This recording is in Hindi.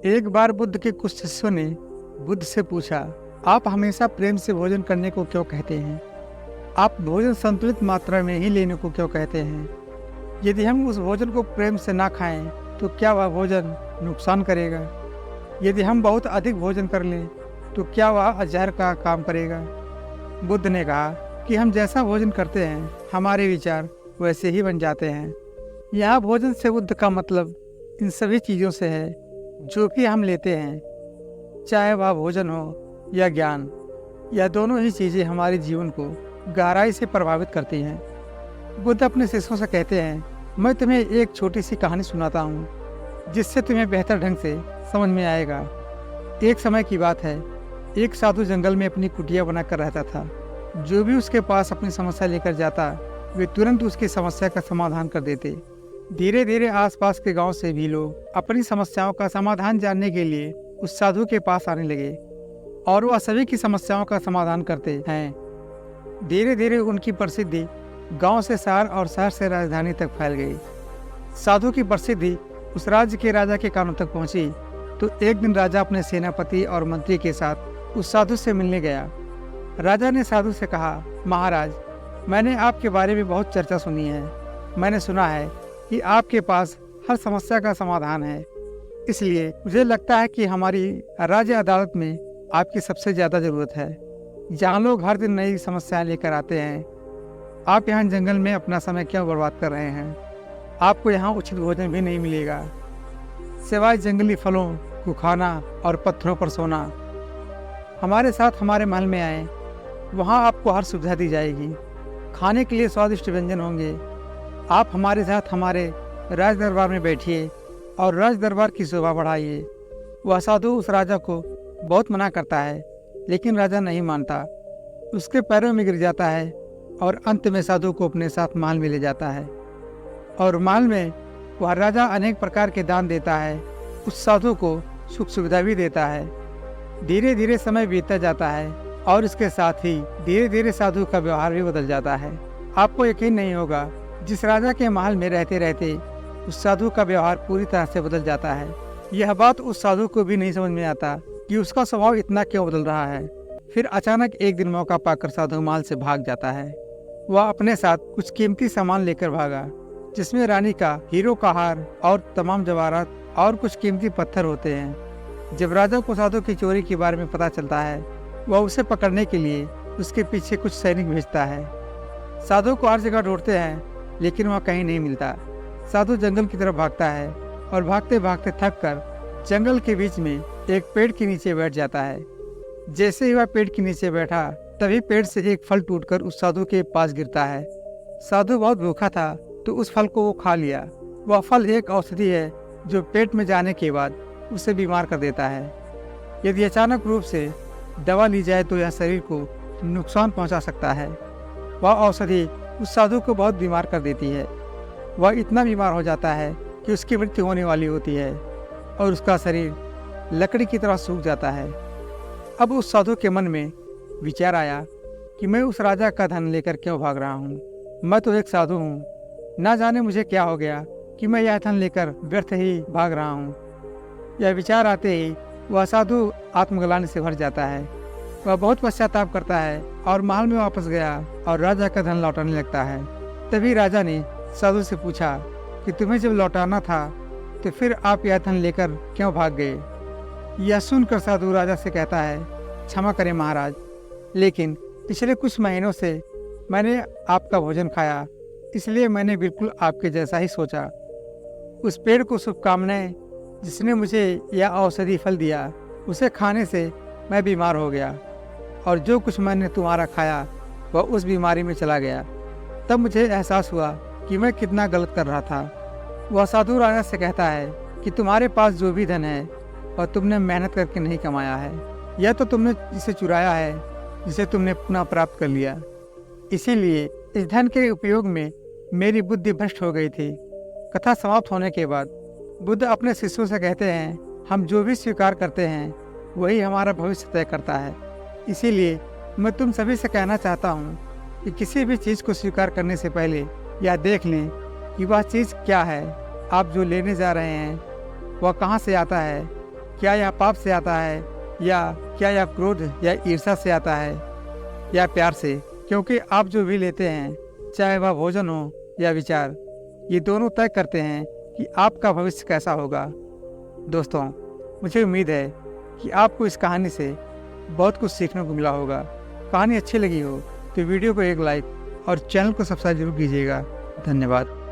एक बार बुद्ध के कुछ शिष्यों ने बुद्ध से पूछा, आप हमेशा प्रेम से भोजन करने को क्यों कहते हैं? आप भोजन संतुलित मात्रा में ही लेने को क्यों कहते हैं? यदि हम उस भोजन को प्रेम से ना खाएं तो क्या वह भोजन नुकसान करेगा? यदि हम बहुत अधिक भोजन कर लें तो क्या वह जहर का काम करेगा? बुद्ध ने कहा कि हम जैसा भोजन करते हैं हमारे विचार वैसे ही बन जाते हैं। यहाँ भोजन से बुद्ध का मतलब इन सभी चीज़ों से है जो भी हम लेते हैं, चाहे वह भोजन हो या ज्ञान, या दोनों ही चीज़ें हमारे जीवन को गहराई से प्रभावित करती हैं। बुद्ध अपने शिष्यों से कहते हैं, मैं तुम्हें एक छोटी सी कहानी सुनाता हूँ जिससे तुम्हें बेहतर ढंग से समझ में आएगा। एक समय की बात है, एक साधु जंगल में अपनी कुटिया बनाकर रहता था। जो भी उसके पास अपनी समस्या लेकर जाता वे तुरंत उसकी समस्या का समाधान कर देते। धीरे धीरे आसपास के गांव से भी लोग अपनी समस्याओं का समाधान जानने के लिए उस साधु के पास आने लगे और वह सभी की समस्याओं का समाधान करते हैं। धीरे धीरे उनकी प्रसिद्धि गांव से शहर और शहर से राजधानी तक फैल गई। साधु की प्रसिद्धि उस राज्य के राजा के कानों तक पहुंची तो एक दिन राजा अपने सेनापति और मंत्री के साथ उस साधु से मिलने गया। राजा ने साधु से कहा, महाराज, मैंने आपके बारे में बहुत चर्चा सुनी है। मैंने सुना है कि आपके पास हर समस्या का समाधान है, इसलिए मुझे लगता है कि हमारी राज्य अदालत में आपकी सबसे ज़्यादा ज़रूरत है। जहाँ लोग हर दिन नई समस्याएं लेकर आते हैं, आप यहाँ जंगल में अपना समय क्यों बर्बाद कर रहे हैं? आपको यहाँ उचित भोजन भी नहीं मिलेगा, सिवाय जंगली फलों को खाना और पत्थरों पर सोना। हमारे साथ हमारे महल में आए, वहाँ आपको हर सुविधा दी जाएगी। खाने के लिए स्वादिष्ट व्यंजन होंगे। आप हमारे साथ हमारे राज दरबार में बैठिए और राज दरबार की शोभा बढ़ाइए। वह साधु उस राजा को बहुत मना करता है, लेकिन राजा नहीं मानता। उसके पैरों में गिर जाता है और अंत में साधु को अपने साथ महल में ले जाता है। और महल में वह राजा अनेक प्रकार के दान देता है, उस साधु को सुख सुविधा भी देता है। धीरे धीरे समय बीतता जाता है और इसके साथ ही धीरे धीरे साधु का व्यवहार भी बदल जाता है। आपको यकीन नहीं होगा, जिस राजा के महल में रहते रहते उस साधु का व्यवहार पूरी तरह से बदल जाता है। यह बात उस साधु को भी नहीं समझ में आता कि उसका स्वभाव इतना क्यों बदल रहा है। फिर अचानक एक दिन मौका पाकर साधु महल से भाग जाता है। वह अपने साथ कुछ कीमती सामान लेकर भागा, जिसमें रानी का हीरो का हार और तमाम जवाहरात और कुछ कीमती पत्थर होते हैं। जब राजा को साधु की चोरी के बारे में पता चलता है, वह उसे पकड़ने के लिए उसके पीछे कुछ सैनिक भेजता है। साधु को हर जगह ढूंढते हैं, लेकिन वह कहीं नहीं मिलता। साधु जंगल की तरफ भागता है और भागते भागते थक कर जंगल के बीच में एक पेड़ के नीचे बैठ जाता है। जैसे ही वह पेड़ के नीचे बैठा, तभी पेड़ से एक फल टूटकर उस साधु के पास गिरता है। साधु बहुत भूखा था तो उस फल को वो खा लिया। वह फल एक औषधि है जो पेट में जाने के बाद उसे बीमार कर देता है। यदि अचानक रूप से दवा ली जाए तो यह शरीर को नुकसान पहुंचा सकता है। वह औषधि उस साधु को बहुत बीमार कर देती है। वह इतना बीमार हो जाता है कि उसकी मृत्यु होने वाली होती है और उसका शरीर लकड़ी की तरह सूख जाता है। अब उस साधु के मन में विचार आया कि मैं उस राजा का धन लेकर क्यों भाग रहा हूँ? मैं तो एक साधु हूँ, ना जाने मुझे क्या हो गया कि मैं यह धन लेकर व्यर्थ ही भाग रहा हूँ। यह विचार आते ही वह साधु आत्मग्लानि से भर जाता है। वह बहुत पश्चाताप करता है और महल में वापस गया और राजा का धन लौटाने लगता है। तभी राजा ने साधु से पूछा कि तुम्हें जब लौटाना था तो फिर आप यह धन लेकर क्यों भाग गए? यह सुनकर साधु राजा से कहता है, क्षमा करें महाराज, लेकिन पिछले कुछ महीनों से मैंने आपका भोजन खाया, इसलिए मैंने बिल्कुल आपके जैसा ही सोचा। उस पेड़ को शुभकामनाएं जिसने मुझे यह औषधि फल दिया, उसे खाने से मैं बीमार हो गया और जो कुछ मैंने तुम्हारा खाया वह उस बीमारी में चला गया। तब मुझे एहसास हुआ कि मैं कितना गलत कर रहा था। वह साधु राजा से कहता है कि तुम्हारे पास जो भी धन है वह तुमने मेहनत करके नहीं कमाया है, यह तो तुमने जिसे चुराया है, जिसे तुमने पुनः प्राप्त कर लिया। इसीलिए इस धन के उपयोग में मेरी बुद्धि भ्रष्ट हो गई थी। कथा समाप्त होने के बाद बुद्ध अपने शिष्यों से कहते हैं, हम जो भी स्वीकार करते हैं वही हमारा भविष्य तय करता है। इसीलिए मैं तुम सभी से कहना चाहता हूँ कि किसी भी चीज़ को स्वीकार करने से पहले यह देख लें कि वह चीज़ क्या है। आप जो लेने जा रहे हैं वह कहाँ से आता है, क्या यह पाप से आता है, या क्या यह क्रोध या ईर्ष्या से आता है, या प्यार से? क्योंकि आप जो भी लेते हैं, चाहे वह भोजन हो या विचार, ये दोनों तय करते हैं कि आपका भविष्य कैसा होगा। दोस्तों, मुझे उम्मीद है कि आपको इस कहानी से बहुत कुछ सीखने को मिला होगा। कहानी अच्छी लगी हो तो वीडियो को एक लाइक और चैनल को सब्सक्राइब जरूर कीजिएगा। धन्यवाद।